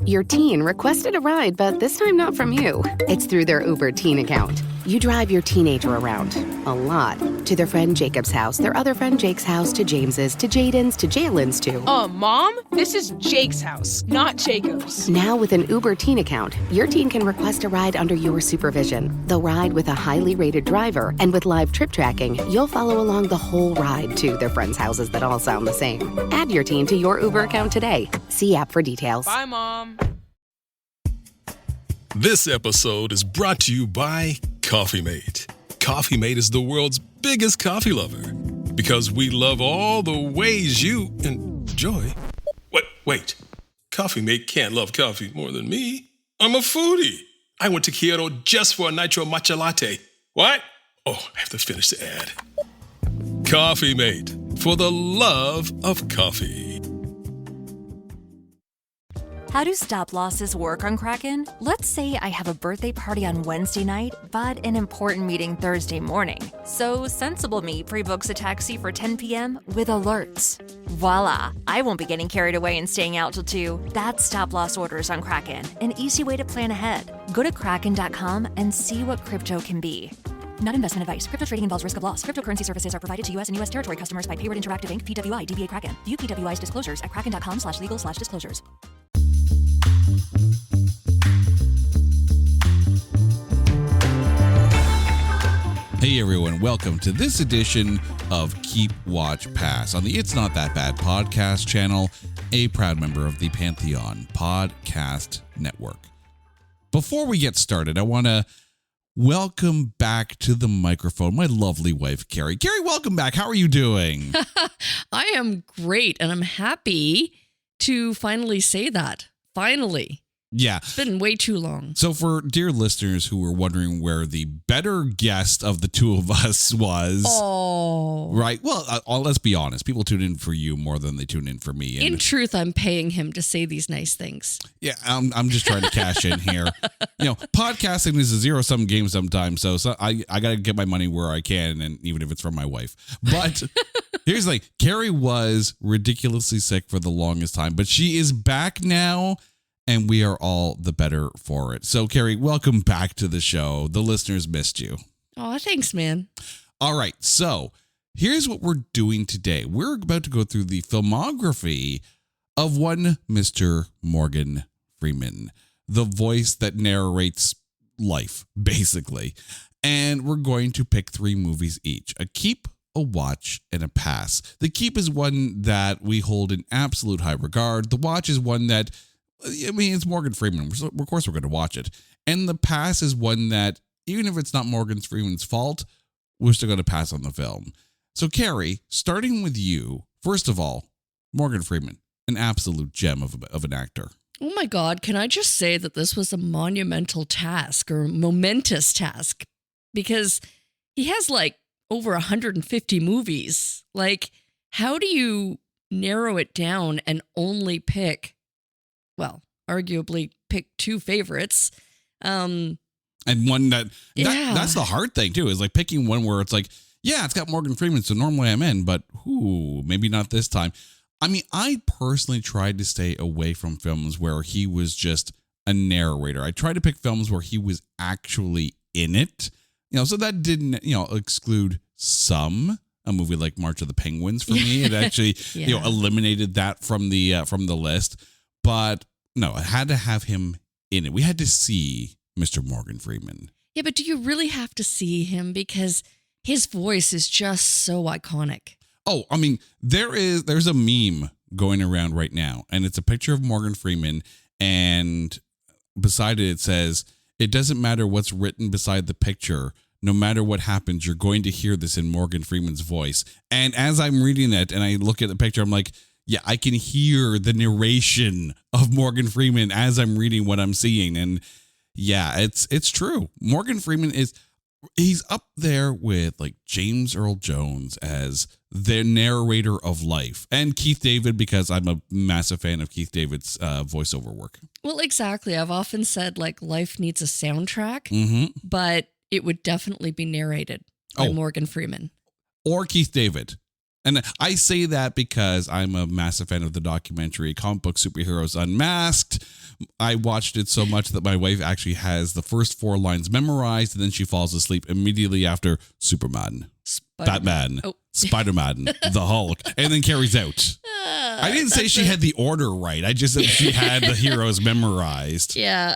Your teen requested a ride, but this time not from you. It's through their Uber teen account. You drive your teenager around, a lot, to their friend Jacob's house, their other friend Jake's house, to James's, to Jaden's, to Jalen's, to... Mom? This is Jake's house, not Jacob's. Now with an Uber teen account, your teen can request a ride under your supervision. They'll ride with a highly rated driver, and with live trip tracking, you'll follow along the whole ride to their friends' houses that all sound the same. Add your teen to your Uber account today. See app for details. Bye, Mom. This episode is brought to you by Coffee Mate. Coffee Mate is the world's biggest coffee lover because we love all the ways you enjoy. Wait. Coffee Mate can't love coffee more than me. I'm a foodie. I went to Kyoto just for a nitro matcha latte. What? Oh, I have to finish the ad. Coffee Mate, for the love of coffee. How do stop losses work on Kraken? Let's say I have a birthday party on Wednesday night, but an important meeting Thursday morning. So Sensible Me pre-books a taxi for 10 p.m. with alerts. Voila! I won't be getting carried away and staying out till 2. That's stop loss orders on Kraken, an easy way to plan ahead. Go to kraken.com and see what crypto can be. Not investment advice. Crypto trading involves risk of loss. Cryptocurrency services are provided to U.S. and U.S. territory customers by Payward Interactive Inc., PWI, DBA Kraken. View PWI's disclosures at kraken.com/legal/disclosures. Hey everyone, welcome to this edition of Keep Watch Pass on the It's Not That Bad podcast channel, a proud member of the Pantheon Podcast Network. Before we get started, I want to welcome back to the microphone my lovely wife, Carrie. Carrie, welcome back. How are you doing? I am great, and I'm happy to finally say that. Finally. Yeah. It's been way too long. So for dear listeners who were wondering where the better guest of the two of us was. Oh. Right. Well, let's be honest. People tune in for you more than they tune in for me. In truth, I'm paying him to say these nice things. Yeah, I'm just trying to cash in here. You know, podcasting is a zero-sum game sometimes. So I got to get my money where I can, and even if it's from my wife. But here's the thing. Carrie was ridiculously sick for the longest time, but she is back now. And we are all the better for it. So, Carrie, welcome back to the show. The listeners missed you. Oh, thanks, man. All right. So, here's what we're doing today. We're about to go through the filmography of one Mr. Morgan Freeman, the voice that narrates life, basically. And we're going to pick 3 movies each: a keep, a watch, and a pass. The keep is one that we hold in absolute high regard. The watch is one that, I mean, it's Morgan Freeman. So of course, we're going to watch it. And the pass is one that, even if it's not Morgan Freeman's fault, we're still going to pass on the film. So, Carrie, starting with you, first of all, Morgan Freeman, an absolute gem of an actor. Oh my God, can I just say that this was a monumental task or momentous task? Because he has like over 150 movies. Like, how do you narrow it down and only pick, well, arguably pick 2 favorites? And one that's the hard thing too, is like picking one where it's like, yeah, it's got Morgan Freeman, so normally I'm in, but maybe not this time. I mean, I personally tried to stay away from films where he was just a narrator. I tried to pick films where he was actually in it, so that didn't, exclude a movie like March of the Penguins for me. It actually, eliminated that from the list. But no, I had to have him in it. We had to see Mr. Morgan Freeman. Yeah, but do you really have to see him? Because his voice is just so iconic. Oh, I mean, there's a meme going around right now, and it's a picture of Morgan Freeman, and beside it says, "It doesn't matter what's written beside the picture. No matter what happens, you're going to hear this in Morgan Freeman's voice." And as I'm reading that and I look at the picture, I'm like, yeah, I can hear the narration of Morgan Freeman as I'm reading what I'm seeing. And yeah, it's true. Morgan Freeman he's up there with like James Earl Jones as the narrator of life, and Keith David, because I'm a massive fan of Keith David's voiceover work. Well, exactly. I've often said like life needs a soundtrack, but it would definitely be narrated by Morgan Freeman. Or Keith David. And I say that because I'm a massive fan of the documentary Comic Book Superheroes Unmasked. I watched it so much that my wife actually has the first 4 lines memorized, and then she falls asleep immediately after Superman, Batman, Spider-Man, the Hulk, and then carries out. I didn't say she had the order right. I just said she had the heroes memorized. Yeah.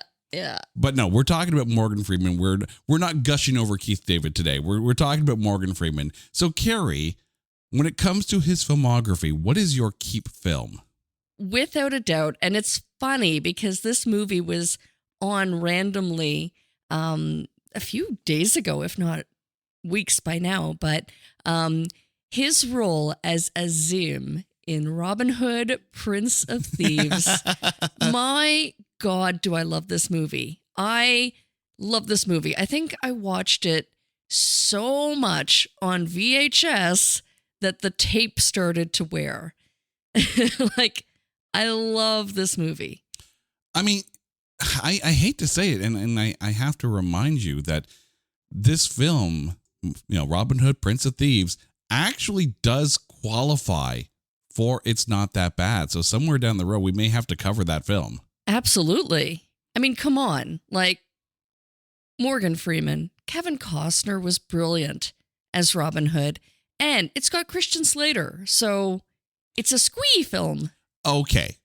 But no, we're talking about Morgan Freeman. We're not gushing over Keith David today. We're talking about Morgan Freeman. So, Carrie, when it comes to his filmography, what is your keep film? Without a doubt. And it's funny because this movie was on randomly a few days ago, if not weeks by now. But his role as Azim in Robin Hood, Prince of Thieves. My God, do I love this movie. I love this movie. I think I watched it so much on VHS that the tape started to wear. Like, I love this movie. I mean, I hate to say it, and I have to remind you that this film, Robin Hood, Prince of Thieves, actually does qualify for It's Not That Bad. So somewhere down the road, we may have to cover that film. Absolutely. I mean, come on. Like, Morgan Freeman, Kevin Costner was brilliant as Robin Hood. And it's got Christian Slater, so it's a squee film. Okay.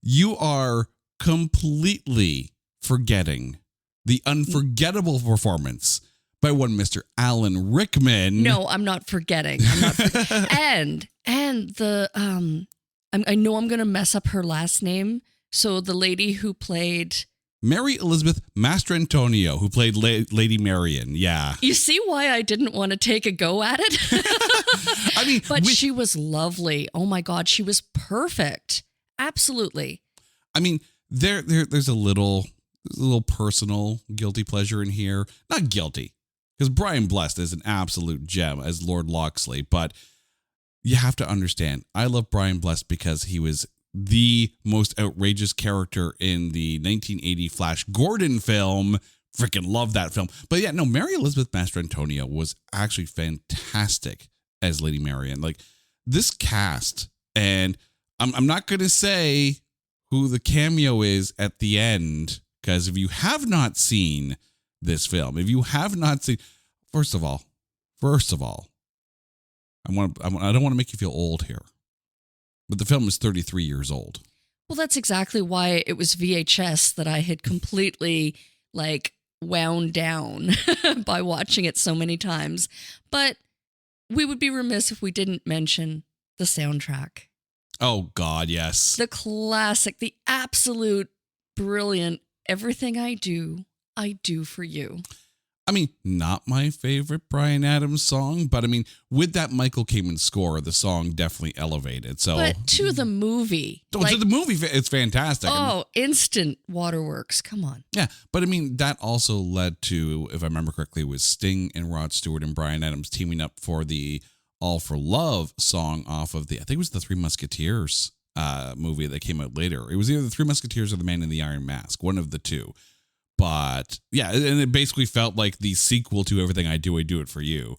You are completely forgetting the unforgettable performance by one Mr. Alan Rickman. No, I'm not forgetting. And the I know I'm going to mess up her last name. So the lady who played Mary Elizabeth Mastrantonio, who played Lady Marian. Yeah. You see why I didn't want to take a go at it? I mean, but she was lovely. Oh my God, she was perfect. Absolutely. I mean, there's a little personal guilty pleasure in here. Not guilty, because Brian Blessed is an absolute gem as Lord Loxley, but you have to understand, I love Brian Blessed because he was the most outrageous character in the 1980 Flash Gordon film. Freaking love that film. But yeah, no, Mary Elizabeth Mastrantonio was actually fantastic as Lady Marian. Like, this cast, and I'm not going to say who the cameo is at the end, because if you have not seen this film, first of all, I don't want to make you feel old here, but the film is 33 years old. Well, that's exactly why it was VHS that I had completely wound down by watching it so many times. But we would be remiss if we didn't mention the soundtrack. Oh, God, yes. The classic, the absolute brilliant Everything I Do for You. I mean, not my favorite Bryan Adams song, but I mean, with that Michael Kamen score, the song definitely elevated. So, but to the movie. To the movie, it's fantastic. Oh, instant waterworks. Come on. Yeah, but I mean, that also led to, if I remember correctly, was Sting and Rod Stewart and Bryan Adams teaming up for the All for Love song off of I think it was the Three Musketeers movie that came out later. It was either the Three Musketeers or the Man in the Iron Mask, one of the two. But yeah, and it basically felt like the sequel to Everything I Do It For You.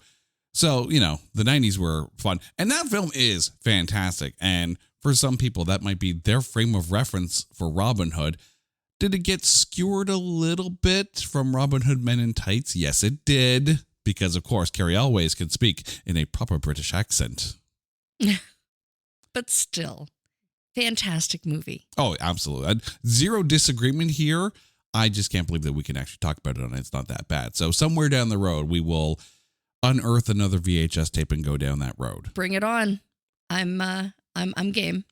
So, the 90s were fun. And that film is fantastic. And for some people, that might be their frame of reference for Robin Hood. Did it get skewered a little bit from Robin Hood Men in Tights? Yes, it did. Because, of course, Carrie Elways can speak in a proper British accent. But still, fantastic movie. Oh, absolutely. Zero disagreement here. I just can't believe that we can actually talk about it on It's Not That Bad. So somewhere down the road, we will unearth another VHS tape and go down that road. Bring it on. I'm game.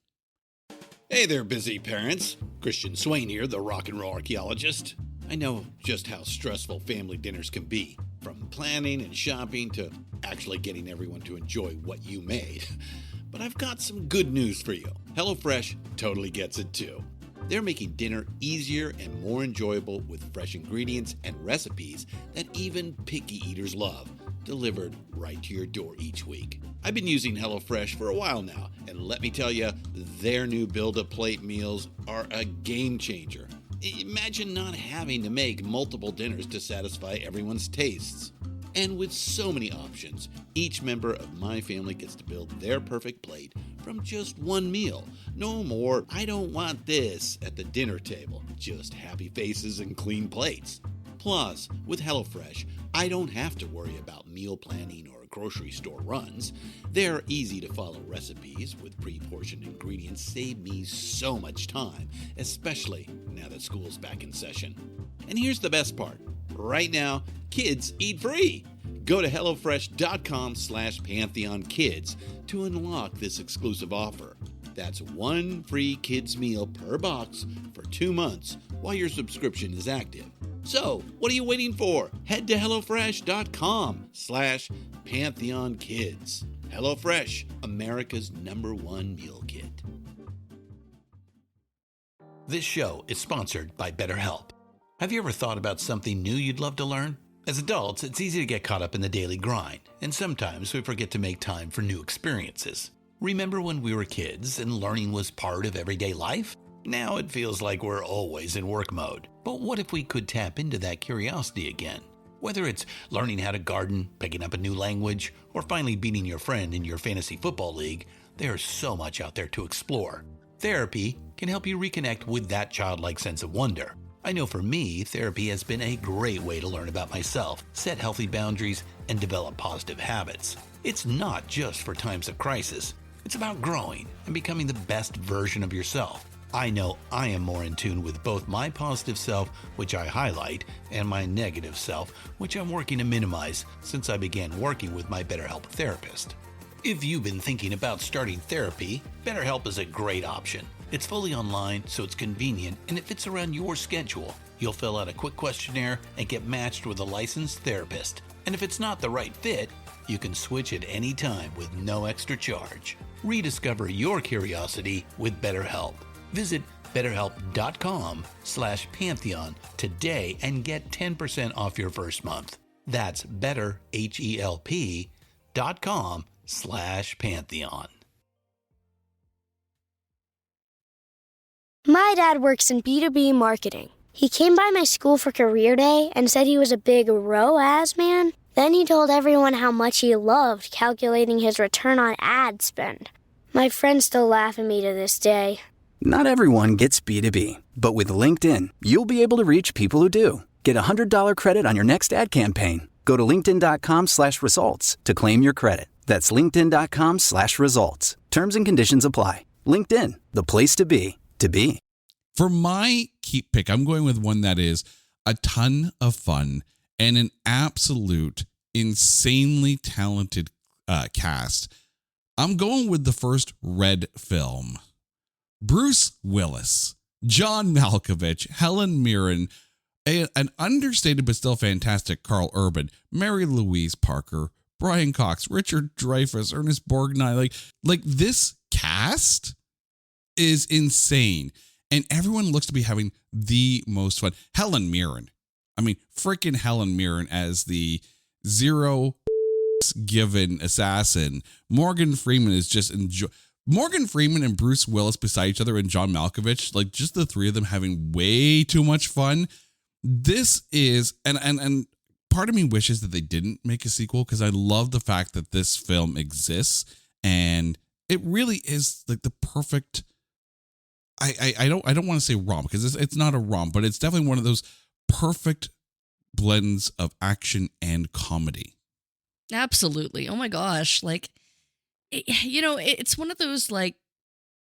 Hey there, busy parents. Christian Swain here, the rock and roll archaeologist. I know just how stressful family dinners can be, from planning and shopping to actually getting everyone to enjoy what you made. But I've got some good news for you. HelloFresh totally gets it too. They're making dinner easier and more enjoyable with fresh ingredients and recipes that even picky eaters love, delivered right to your door each week. I've been using HelloFresh for a while now, and let me tell you, their new Build-A-Plate meals are a game changer. Imagine not having to make multiple dinners to satisfy everyone's tastes. And with so many options, each member of my family gets to build their perfect plate from just one meal. No more, I don't want this at the dinner table. Just happy faces and clean plates. Plus, with HelloFresh, I don't have to worry about meal planning or grocery store runs. Their easy-to-follow recipes with pre-portioned ingredients save me so much time, especially now that school's back in session. And here's the best part. Right now, kids eat free. Go to HelloFresh.com/PantheonKids to unlock this exclusive offer. That's one free kids meal per box for 2 months while your subscription is active. So, what are you waiting for? Head to HelloFresh.com/PantheonKids. HelloFresh, America's #1 meal kit. This show is sponsored by BetterHelp. Have you ever thought about something new you'd love to learn? As adults, it's easy to get caught up in the daily grind, and sometimes we forget to make time for new experiences. Remember when we were kids and learning was part of everyday life? Now it feels like we're always in work mode. But what if we could tap into that curiosity again? Whether it's learning how to garden, picking up a new language, or finally beating your friend in your fantasy football league, there's so much out there to explore. Therapy can help you reconnect with that childlike sense of wonder. I know for me, therapy has been a great way to learn about myself, set healthy boundaries, and develop positive habits. It's not just for times of crisis. It's about growing and becoming the best version of yourself. I know I am more in tune with both my positive self, which I highlight, and my negative self, which I'm working to minimize since I began working with my BetterHelp therapist. If you've been thinking about starting therapy, BetterHelp is a great option. It's fully online, so it's convenient, and it fits around your schedule. You'll fill out a quick questionnaire and get matched with a licensed therapist. And if it's not the right fit, you can switch at any time with no extra charge. Rediscover your curiosity with BetterHelp. Visit BetterHelp.com/Pantheon today and get 10% off your first month. That's BetterHelp.com/Pantheon. My dad works in B2B marketing. He came by my school for career day and said he was a big ROAS man. Then he told everyone how much he loved calculating his return on ad spend. My friends still laugh at me to this day. Not everyone gets B2B, but with LinkedIn, you'll be able to reach people who do. Get a $100 credit on your next ad campaign. Go to linkedin.com/results to claim your credit. That's linkedin.com/results. Terms and conditions apply. LinkedIn, the place to be, to be. For my keep pick, I'm going with one that is a ton of fun and an absolute insanely talented cast. I'm going with the first Red film. Bruce Willis, John Malkovich, Helen Mirren, an understated but still fantastic Carl Urban, Mary Louise Parker, Brian Cox, Richard Dreyfuss, Ernest Borgnine. Like this cast is insane. And everyone looks to be having the most fun. Helen Mirren. I mean, freaking Helen Mirren as the zero given assassin. Morgan Freeman is just Morgan Freeman and Bruce Willis beside each other and John Malkovich, like just the three of them having way too much fun. This is, and part of me wishes that they didn't make a sequel because I love the fact that this film exists and it really is like the perfect. I don't want to say rom because it's not a rom, but it's definitely one of those perfect blends of action and comedy. Absolutely. Oh my gosh. Like, it's one of those like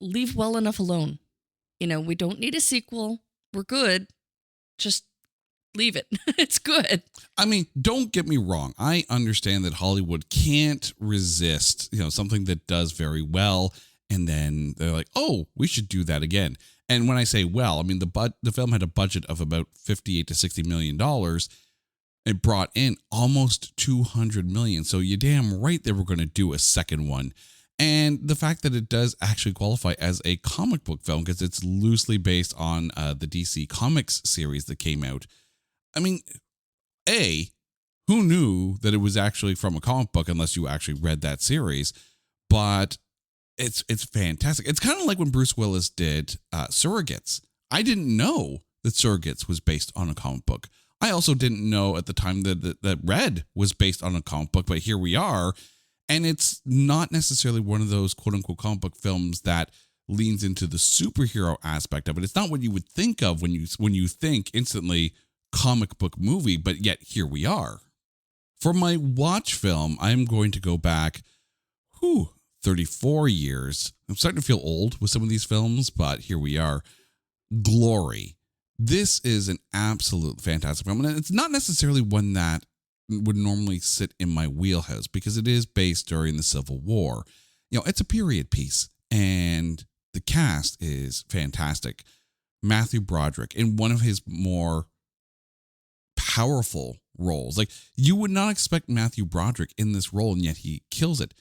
leave well enough alone. We don't need a sequel. We're good. Just leave it. It's good. I mean, don't get me wrong. I understand that Hollywood can't resist, something that does very well. And then they're like, oh, we should do that again. And when I say well, I mean, the film had a budget of about $58 to $60 million. It brought in almost $200 million. So you damn right they were going to do a second one. And the fact that it does actually qualify as a comic book film because it's loosely based on the DC Comics series that came out. I mean, who knew that it was actually from a comic book unless you actually read that series? But it's fantastic. It's kind of like when Bruce Willis did Surrogates. I didn't know that Surrogates was based on a comic book I also didn't know at the time that Red was based on a comic book, but here we are. And it's not necessarily one of those quote unquote comic book films that leans into the superhero aspect of it. It's not what you would think of when you think instantly comic book movie, but yet here we are. For my watch film, I'm going to go back 34 years. I'm starting to feel old with some of these films, but here we are. Glory. This is an absolute fantastic film. And it's not necessarily one that would normally sit in my wheelhouse because it is based during the Civil War. It's a period piece, and the cast is fantastic. Matthew Broderick in one of his more powerful roles. Like, you would not expect Matthew Broderick in this role, and yet he kills it.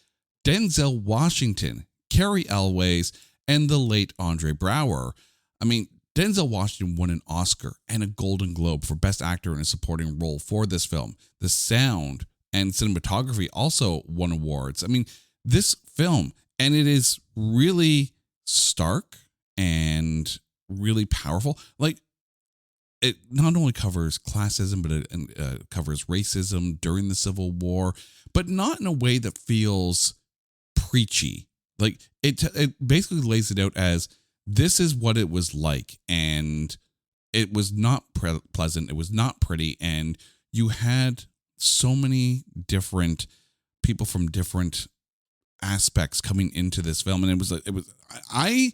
Denzel Washington, Cary Elwes, and the late Andre Braugher. I mean, Denzel Washington won an Oscar and a Golden Globe for Best Actor in a Supporting Role for this film. The sound and cinematography also won awards. I mean, this film, and it is really stark and really powerful. Like, it not only covers classism, but it covers racism during the Civil War, but not in a way that feels preachy. Like, it basically lays it out as this is what it was like, and it was not pleasant. It was not pretty, and you had so many different people from different aspects coming into this film, and it was. I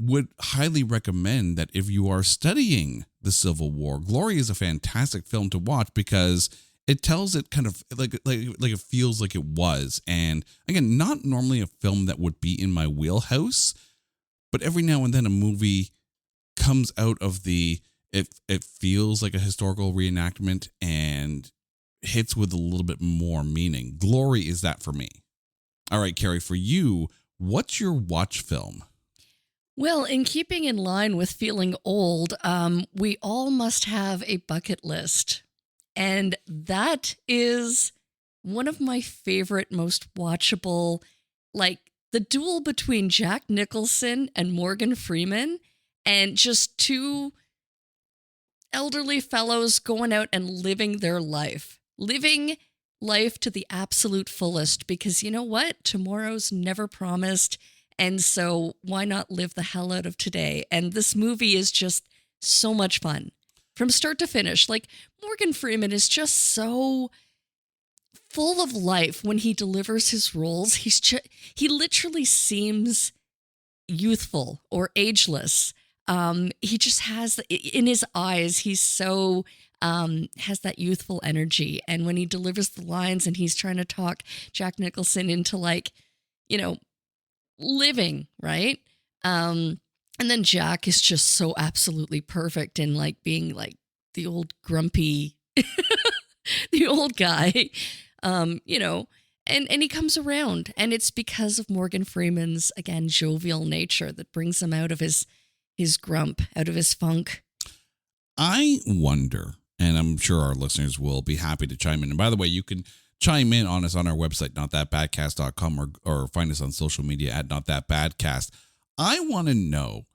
would highly recommend that if you are studying the Civil War, Glory is a fantastic film to watch because it tells it kind of like it feels like it was, and again, not normally a film that would be in my wheelhouse. But every now and then a movie comes out of it feels like a historical reenactment and hits with a little bit more meaning. Glory is that for me. All right, Carrie, for you, what's your watch film? Well, in keeping in line with feeling old, we all must have a bucket list. And that is one of my favorite, most watchable, like, the duel between Jack Nicholson and Morgan Freeman, and just two elderly fellows going out and living their life. Living life to the absolute fullest, because you know what? Tomorrow's never promised. And so why not live the hell out of today? And this movie is just so much fun from start to finish. Like, Morgan Freeman is just so full of life when he delivers his roles. He literally seems youthful or ageless. He just has in his eyes, he's so has that youthful energy. And when he delivers the lines and he's trying to talk Jack Nicholson into, like, living, right? And then Jack is just so absolutely perfect in, like, being like the old grumpy, the old guy. And he comes around, and it's because of Morgan Freeman's, again, jovial nature that brings him out of his grump, out of his funk. I wonder, and I'm sure our listeners will be happy to chime in. And by the way, you can chime in on us on our website, notthatbadcast.com, or find us on social media at notthatbadcast. I want to know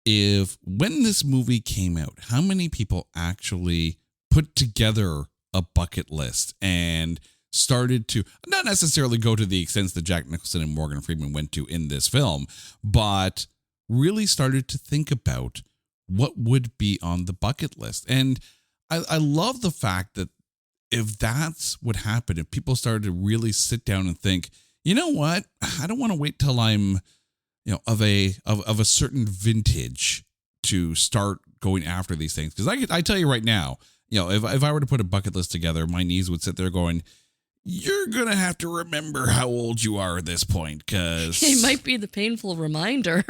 if when this movie came out, how many people actually put together a bucket list and started to not necessarily go to the extents that Jack Nicholson and Morgan Freeman went to in this film, but really started to think about what would be on the bucket list. And I love the fact that if that's what happened, if people started to really sit down and think, you know what, I don't want to wait till I'm, of a certain vintage to start going after these things. Because I tell you right now, if I were to put a bucket list together, my knees would sit there going, you're going to have to remember how old you are at this point, because it might be the painful reminder.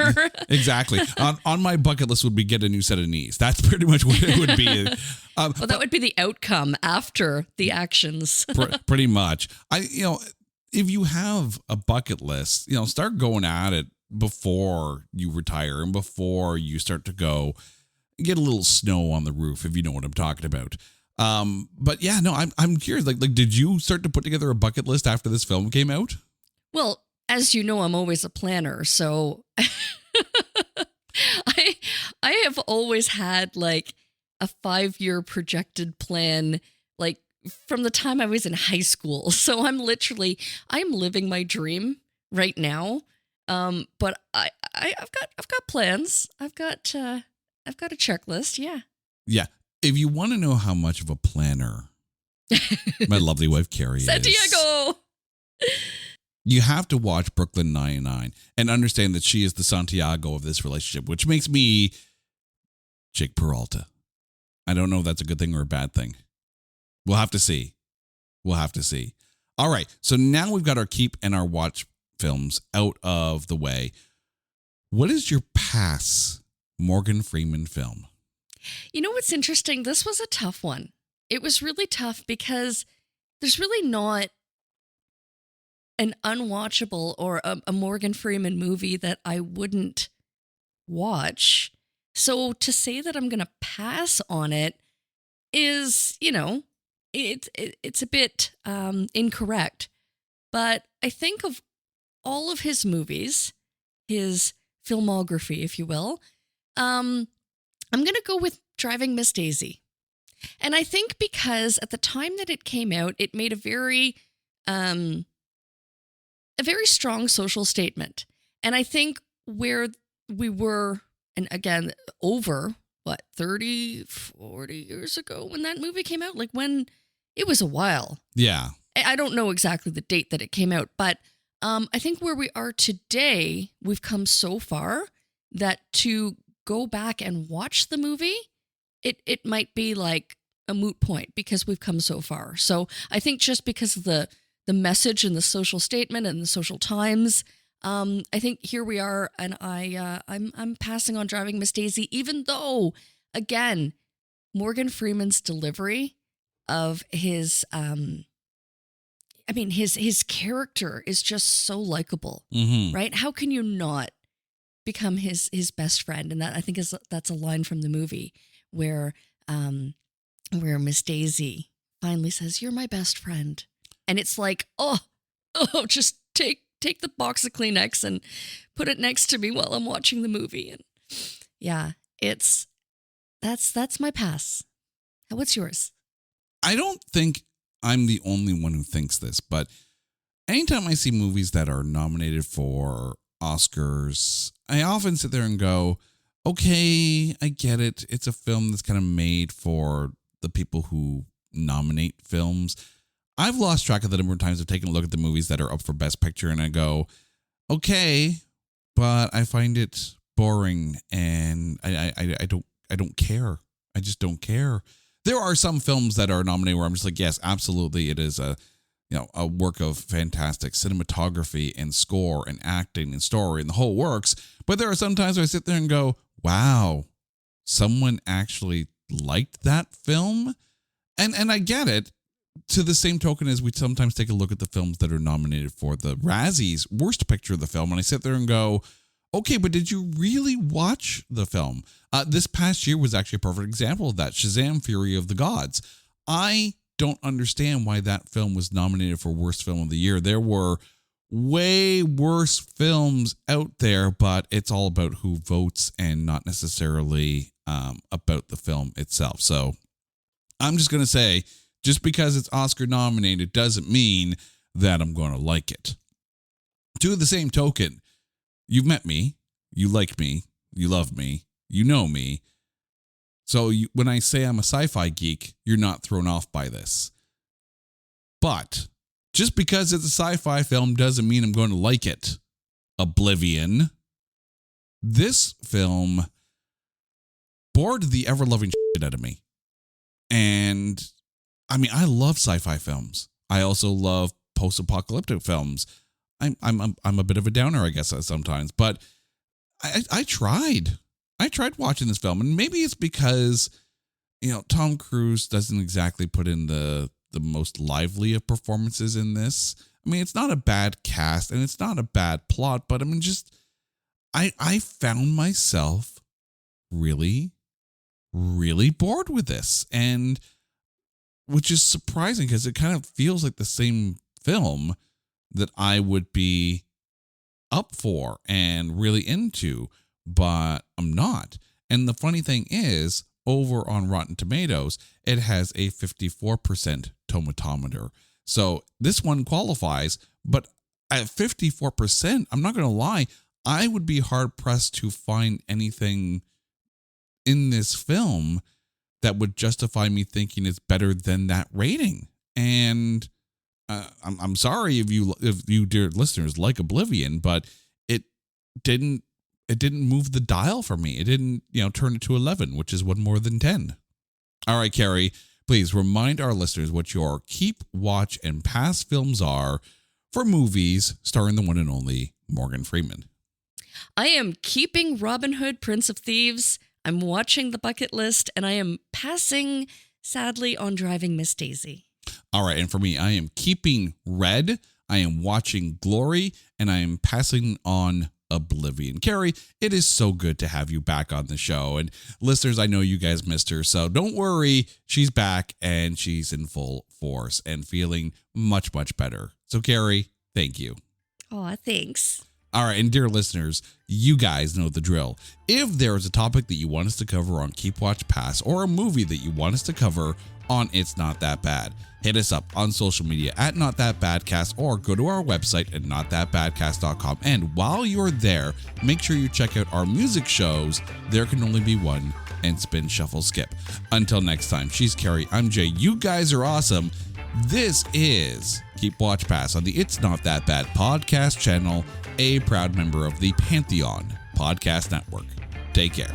Exactly. On my bucket list would be get a new set of knees. That's pretty much what it would be. Well, that would be the outcome after the actions. Pretty much. If you have a bucket list, start going at it before you retire and before you start to go get a little snow on the roof, if you know what I'm talking about. But yeah, no, I'm curious. Like, did you start to put together a bucket list after this film came out? Well, as you know, I'm always a planner, so I have always had, like, a 5-year projected plan, like from the time I was in high school. So I'm living my dream right now. But I've got plans. I've got a checklist. Yeah. Yeah. If you want to know how much of a planner my lovely wife Carrie is, Santiago, you have to watch Brooklyn Nine-Nine and understand that she is the Santiago of this relationship, which makes me Jake Peralta. I don't know if that's a good thing or a bad thing. We'll have to see. All right. So now we've got our keep and our watch films out of the way. What is your pass Morgan Freeman film? You know what's interesting? This was a tough one. It was really tough because there's really not an unwatchable or a Morgan Freeman movie that I wouldn't watch. So to say that I'm going to pass on it is, it's a bit incorrect. But I think of all of his movies, his filmography, if you will, I'm going to go with Driving Miss Daisy. And I think because at the time that it came out, it made a very strong social statement. And I think where we were, and again, over, 30, 40 years ago when that movie came out? Like when, it was a while. Yeah. I don't know exactly the date that it came out, but I think where we are today, we've come so far that to go back and watch the movie, it might be like a moot point because we've come so far. So I think just because of the message and the social statement and the social times, I think here we are, and I'm passing on Driving Miss Daisy, even though, again, Morgan Freeman's delivery of his his character is just so likable, right? How can you not become his best friend? And that, I think, that's a line from the movie where Miss Daisy finally says, "You're my best friend," and it's like, oh, just take the box of Kleenex and put it next to me while I'm watching the movie. And yeah, that's my pass. What's yours? I don't think I'm the only one who thinks this, but anytime I see movies that are nominated for Oscars, I often sit there and go, okay, I get it. It's a film that's kind of made for the people who nominate films. I've lost track of the number of times I've taken a look at the movies that are up for Best Picture and I go, okay, but I find it boring and I don't care. I just don't care. There are some films that are nominated where I'm just like, yes, absolutely, it is a work of fantastic cinematography and score and acting and story and the whole works. But there are some times where I sit there and go, wow, someone actually liked that film? And I get it. To the same token as we sometimes take a look at the films that are nominated for the Razzies Worst Picture of the Film, and I sit there and go, okay, but did you really watch the film? This past year was actually a perfect example of that. Shazam! Fury of the Gods. I don't understand why that film was nominated for Worst Film of the Year. There were way worse films out there, but it's all about who votes and not necessarily about the film itself. So I'm just going to say, just because it's Oscar nominated doesn't mean that I'm going to like it. To the same token, you've met me, you like me, you love me, you know me. So when I say I'm a sci-fi geek, you're not thrown off by this. But just because it's a sci-fi film doesn't mean I'm going to like it. Oblivion. This film bored the ever-loving shit out of me. And I mean, I love sci-fi films. I also love post-apocalyptic films. I'm a bit of a downer, I guess, sometimes, but I tried watching this film, and maybe it's because Tom Cruise doesn't exactly put in the most lively of performances in this. I mean, it's not a bad cast and it's not a bad plot, but I mean, just I found myself really, really bored with this, and which is surprising because it kind of feels like the same film that I would be up for and really into, but I'm not. And the funny thing is, over on Rotten Tomatoes, it has a 54% tomatometer. So this one qualifies, but at 54%, I'm not going to lie, I would be hard pressed to find anything in this film that would justify me thinking it's better than that rating. And I'm sorry if you dear listeners like Oblivion, but it didn't move the dial for me. It didn't, turn it to 11, which is one more than 10. All right, Carrie, please remind our listeners what your keep, watch, and pass films are for movies starring the one and only Morgan Freeman. I am keeping Robin Hood, Prince of Thieves. I'm watching The Bucket List, and I am passing, sadly, on Driving Miss Daisy. All right, and for me, I am keeping Red, I am watching Glory, and I am passing on Oblivion. Carrie, it is so good to have you back on the show. And listeners, I know you guys missed her, so don't worry. She's back, and she's in full force and feeling much, much better. So, Carrie, thank you. Aw, thanks. All right, and dear listeners, you guys know the drill. If there is a topic that you want us to cover on Keep Watch Pass or a movie that you want us to cover on It's Not That Bad, hit us up on social media at Not That Badcast or go to our website at notthatbadcast.com. And while you're there, make sure you check out our music shows, There Can Only Be One and Spin Shuffle Skip. Until next time, she's Carrie, I'm Jay. You guys are awesome. This is Keep Watch Pass on the It's Not That Bad podcast channel, a proud member of the Pantheon Podcast Network. Take care.